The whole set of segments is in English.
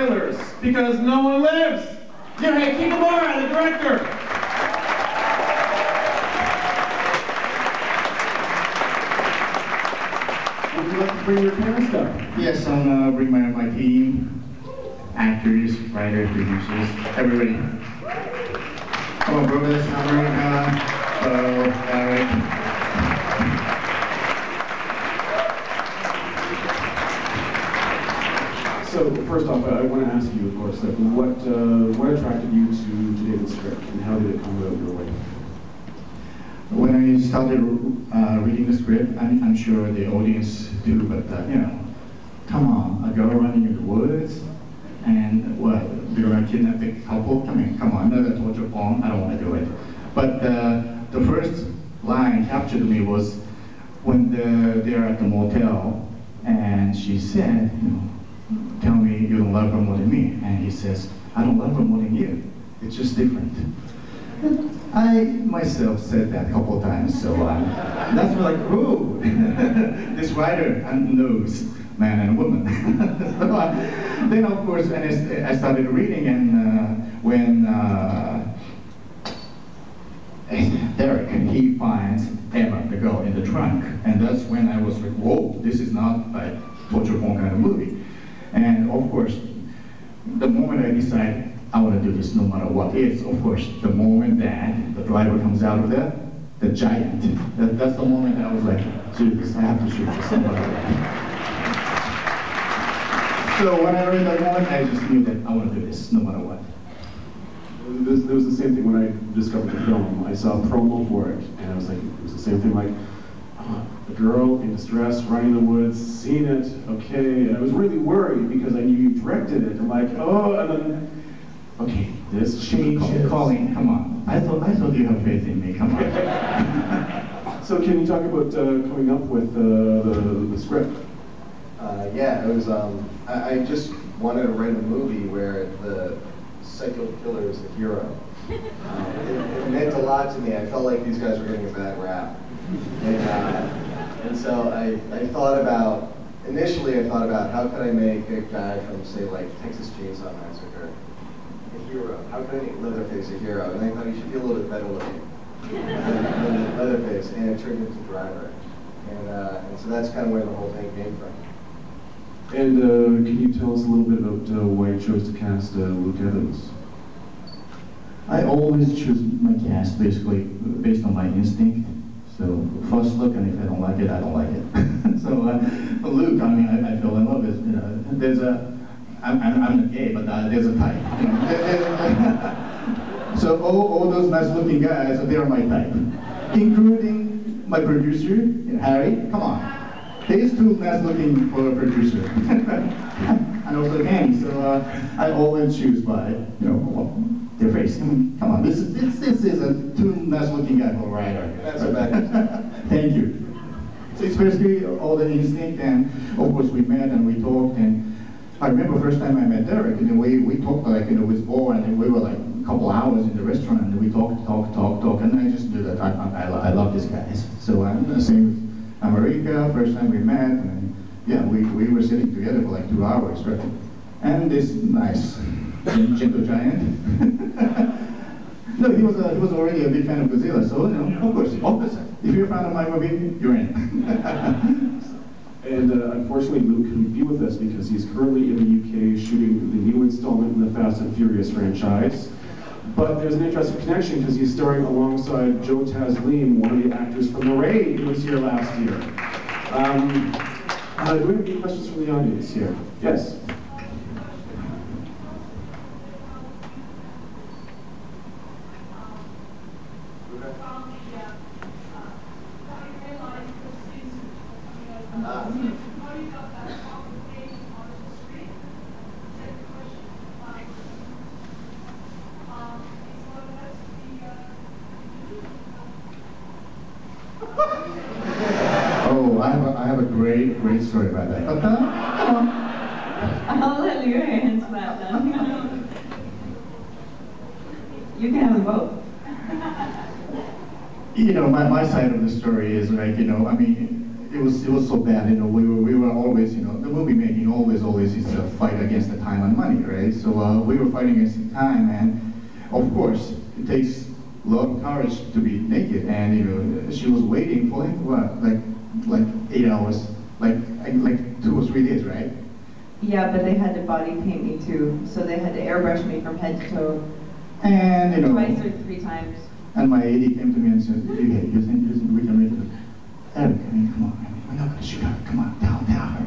spoilers, because no one lives. Ryuhei Kitamura, the director. Would you like to bring your cast up? Yes, I'm gonna bring my team, actors, writers, producers, everybody. Come on, Brodus, Beau, Derek. So first off, I want to ask you, of course, like, what attracted you to David's script, and how did it come about your way? When I started reading the script, I'm sure the audience do, but you know, come on, a girl running in the woods, and what, they're gonna kidnap the couple? Come on, another torture porn, I don't want to do it. But the first line captured me was when they're at the motel, and she said, you know, tell me you don't love her more than me. And he says, I don't love her more than you. It's just different. I myself said that a couple of times, so that's like, ooh, this writer knows man and woman. So, then of course, and I started reading, and when Derek, he finds Emma, the girl, in the trunk, and that's when I was like, whoa, this is not like torture porn kind of movie. And of course, the moment I decide I want to do this no matter what is, of course, the moment that the driver comes out of the giant, that's the moment I was like, shoot this, I have to shoot this. So when I read that moment, I just knew that I want to do this no matter what. There was the same thing when I discovered the film. I saw a promo for it, and I was like, it was the same thing, like, a girl in distress, running in the woods, seen it, okay, and I was really worried because I knew you directed it. I'm like, oh, and then, okay, this changes. Colleen, come on. I thought you have faith in me, come on. So can you talk about coming up with the script? Yeah, it was, I just wanted to write a movie where the psycho killer is the hero. It meant a lot to me. I felt like these guys were getting a bad rap. And so I thought about, initially I thought about how could I make a guy from, say, like Texas Chainsaw Massacre a hero? How could I make Leatherface a hero? And I thought he should be a little bit better looking than Leatherface, and it turned into Driver. And so that's kind of where the whole thing came from. And can you tell us a little bit about why you chose to cast Luke Evans? I always choose my cast basically based on my instinct. So first look, and if I don't like it, I don't like it. So Luke, I mean, I fell in love with, you know, there's a, I'm not gay, but there's a type. You know? So all those nice looking guys, they're my type. Including my producer, Harry, come on. He's too nice looking for a producer. And also Annie, so I always choose by, you know, their face. Come on, this is a too nice looking guy for a writer. That's a bad. Thank you. So it's basically all the instinct, and of course we met and we talked, and I remember first time I met Derek, and we talked like, you know, with Beau, and we were like a couple hours in the restaurant, and we talked, and I just knew that I love these guys. So I'm the same with America, first time we met, and yeah, we were sitting together for like 2 hours, right? And this nice gentle giant. No, he was already a big fan of Godzilla, so you know, of course, opposite. If you're a fan of my movie, you're in. And unfortunately, Luke couldn't be with us because he's currently in the UK shooting the new installment in the Fast and Furious franchise. But there's an interesting connection because he's starring alongside Joe Taslim, one of the actors from The Raid, who was here last year. Do we have any questions from the audience here? Yes? Oh, I have a great story about that. But come on. I'll let Ryuhei answer that then. You can have them both. You know, my side of the story is like, you know, I mean, it was so bad. You know, we were always, you know, the movie making always is a fight against the time and money, right? So we were fighting against the time, and of course it takes a lot of courage to be naked. And you know, she was waiting for like what, like 8 hours, like 2 or 3 days, right? Yeah, but they had to body paint me too, so they had to airbrush me from head to toe. And you know, Twice or 3 times. and my AD came to me and said, "Hey, you think we can make it?" Eric, I mean, come on, I mean, we're not gonna shoot her. Come on, down her.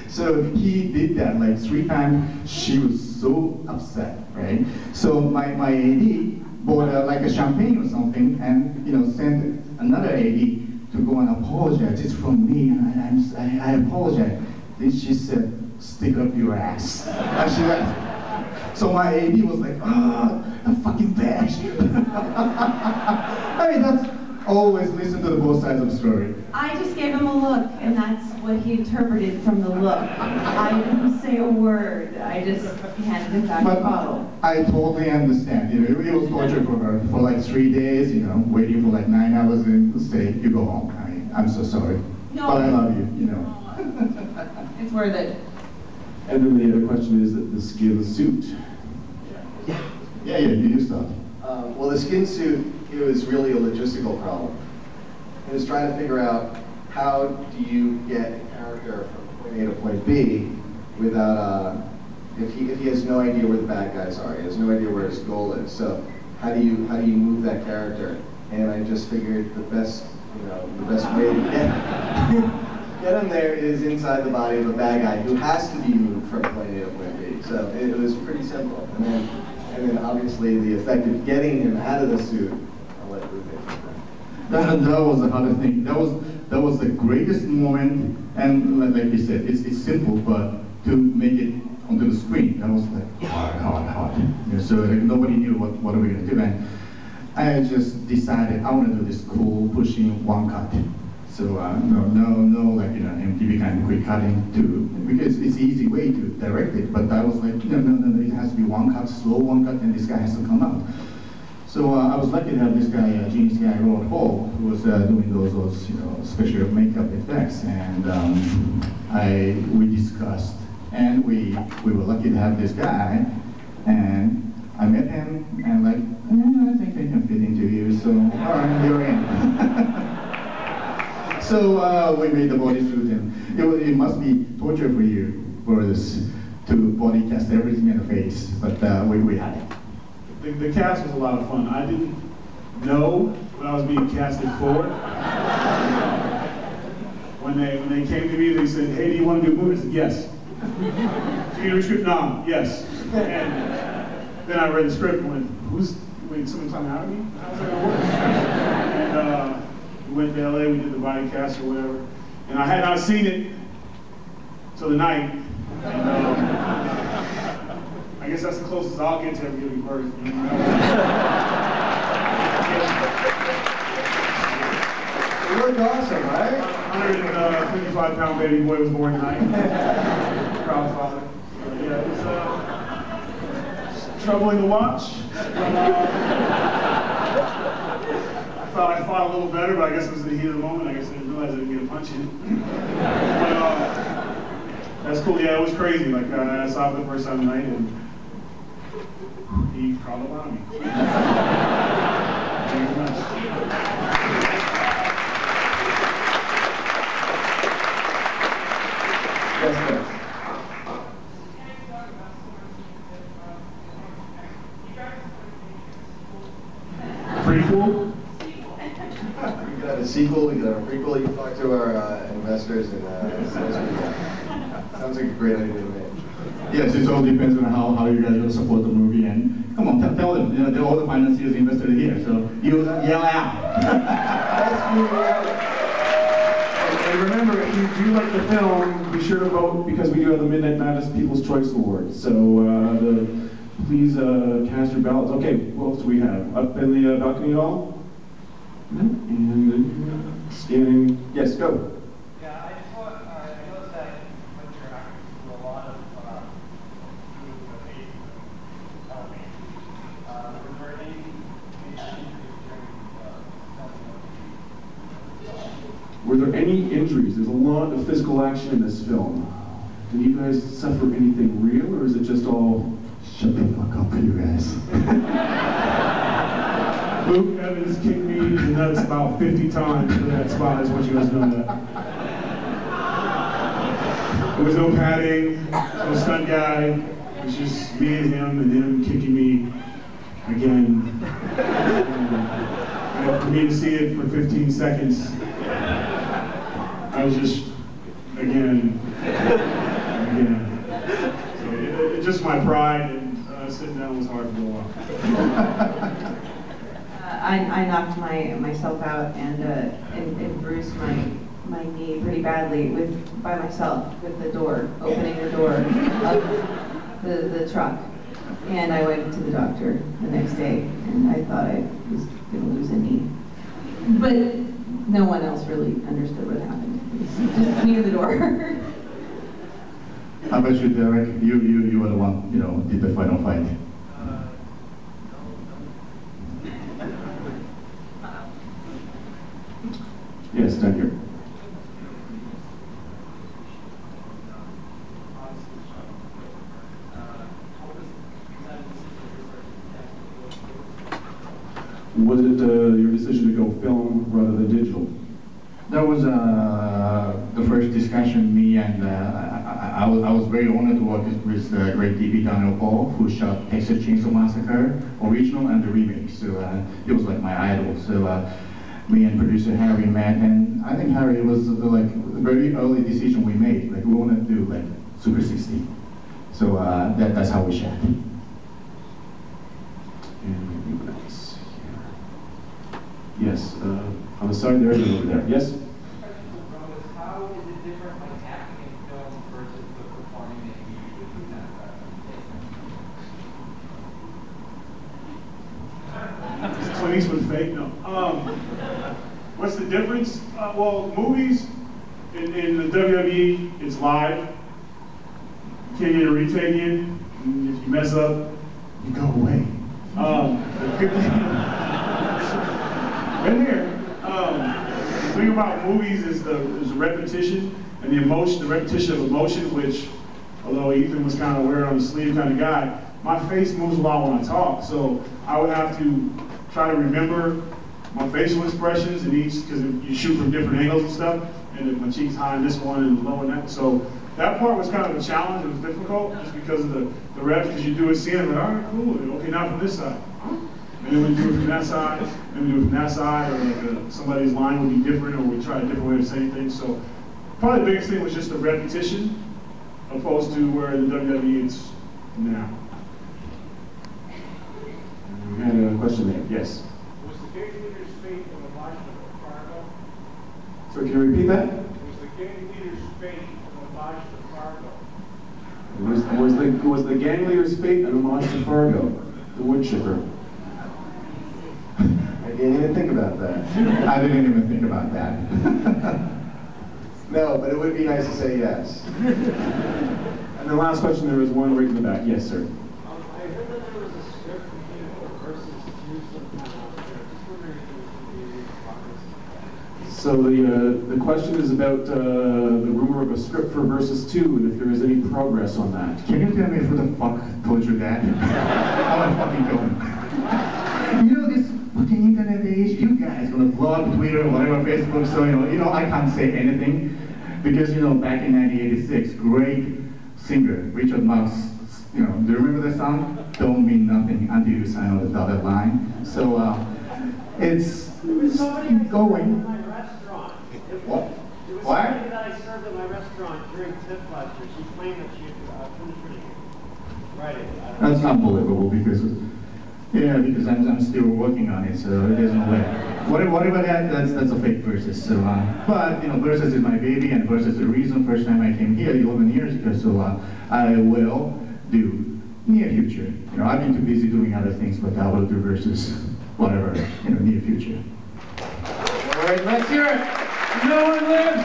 So he did that like 3 times. She was so upset, right? So my AD bought like a champagne or something, and you know, sent another AD to go and apologize. It's from me, and I apologize. Then she said, "Stick up your ass," and she left. So my AD was like, "Ah, a fucking bitch." I mean, that's always listen to the both sides of the story. I just gave him a look, and that's what he interpreted from the look. I didn't say a word. I just handed him back the bottle. I totally understand. You know, it was torture for her for like 3 days. You know, waiting for like 9 hours and say, "You go home." I mean, I'm so sorry, No. but I love you. You know. It's worth it. And then the other question is that the skin suit. Yeah, you start. Well, the skin suit, it was really a logistical problem. It was trying to figure out how do you get a character from point A to point B without, if he has no idea where the bad guys are, he has no idea where his goal is. So how do you move that character? And I just figured the best way to get him there is inside the body of a bad guy who has to be moved from point A to point B. So it was pretty simple. And then obviously the effect of getting him out of the suit, I'll let Ruth take that. That was the hardest thing. That was the greatest moment. And like you said, it's simple, but to make it onto the screen, that was like hard. Yeah, so like nobody knew what are we gonna do. And I just decided I want to do this cool pushing one cut. So no, like MTV kind of quick cutting too, because it's an easy way to direct it. But I was like, no, it has to be one cut, slow one cut, and this guy has to come out. So I was lucky to have this guy, genius guy, Robert Hall, who was doing those special makeup effects, and we discussed, and we were lucky to have this guy, and I met him, and like, I think I can fit into you, so all right, you're in. So we made the bodysuit, and it must be torture for you, Brodus, to body cast everything in the face, but we had it. The cast was a lot of fun. I didn't know what I was being casted for. When they came to me, they said, "Hey, do you want to do a movie?" I said, "Yes." "Do you read the script?" "No." "Yes." And then I read the script and went, wait, someone's talking out of me? How's that gonna work? And we went to LA, we did the body cast or whatever. And I had not seen it till the night. And I guess that's the closest I'll get to ever giving birth. You know? You look awesome, right? 155-pound baby boy was born tonight. Proud father. Yeah, it was troubling to watch. I thought I fought a little better, but I guess it was in the heat of the moment. I guess I didn't realize I didn't get a punch in. But that's cool. Yeah, it was crazy. Like I saw it the first time tonight, and he crawled up on me. Thank you very much. Yes, sir. Prequel? We could have a sequel, we could have a prequel. You can talk to our investors, and sounds like a great idea to me. Yes, it all depends on how you guys will support the movie. And come on, tell them, they're all the financiers invested here, so you yell out. And remember, if you do like the film, be sure to vote, because we do have the Midnight Madness People's Choice Award. So please cast your ballots. Okay, what else do we have? Up in the balcony at all? And scanning. Yes, go. Yeah, I just want, I noticed that when you're acting do a lot of doing the face elements. Was there any issues during filming of the Were there any injuries? There's a lot of physical action in this film. Did you guys suffer anything real, or is it just all... Shut the fuck up, you guys. Luke Evans kicked me in the nuts about 50 times for that spot. I just want you guys to know that. There was no padding, no stunt guy. It was just me and him kicking me again. And for me to see it for 15 seconds, I was just, again. So it's just my pride, and sitting down was hard for a while. I knocked myself out and bruised my knee pretty badly by myself with the door, opening the door of the truck. And I went to the doctor the next day, and I thought I was going to lose a knee. But no one else really understood what happened. It was just me and the door. How about you, Derek? You were the one, did the final fight. Yes, down here. Was it your decision to go film rather than digital? That was the first discussion. Me and I was very honored to work with the great DP Daniel Paul, who shot Texas Chainsaw Massacre original and the remake. So he was like my idol. So me and producer Harry met, and I think Harry was like a very early decision we made. Like we wanted to do like Super 60. So that's how we shot. Yes, on the side there and over there. Yes? How is it different when acting in film versus the performing in media? Clint Eastwood fake? No. What's the difference? Well, movies in the WWE, it's live. You can't get a retake in. And if you mess up, you go away. Been here. The thing about movies is the repetition and the emotion, the repetition of emotion, which, although Ethan was kind of wear on the sleeve kind of guy, my face moves a lot when I talk. So I would have to try to remember my facial expressions in each, because you shoot from different angles and stuff, and if my cheek's high in this one and low in that. So that part was kind of a challenge. It was difficult just because of the reps, because you do a scene and like, all right, cool. Okay, now from this side. And then we do it from that side, and we do it from that side, or like somebody's line would be different, or we try a different way to say things. So probably the biggest thing was just the repetition, opposed to where in the WWE it's now. We had a question there. Yes. Was the gang leader's fate in the march to Fargo? So can you repeat that? Was the gang leader's fate in the march to Fargo? Was the gang leader's fate an homage to Fargo, the wood chipper? I didn't even think about that. I didn't even think about that. No, but it would be nice to say yes. And the last question, there was one right in the back. Yes, sir. I heard that there was a script versus two sometime out there. Just wondering if there was progress. So the question is about the rumor of a script for Versus 2, and if there is any progress on that. Can you tell me who the fuck told you that? I want to fucking go. You know, this fucking internet age, you guys gonna blog, Twitter, whatever, Facebook, so you know, I can't say anything because back in 1986, great singer Richard Marx, do you remember that song? Don't mean nothing until you sign on the dotted line. So it's going. My restaurant. What? It was What? somebody that I served at my restaurant during tip last year. She claimed that she had finished writing. That's unbelievable because I'm still working on it, so there's no way. Whatever that's a fake Versus. So, but Versus is my baby, and Versus is the reason first time I came here 11 years ago. So I will do near future. I've been too busy doing other things, but I will do Versus whatever near future. All right, let's hear it. No one lives.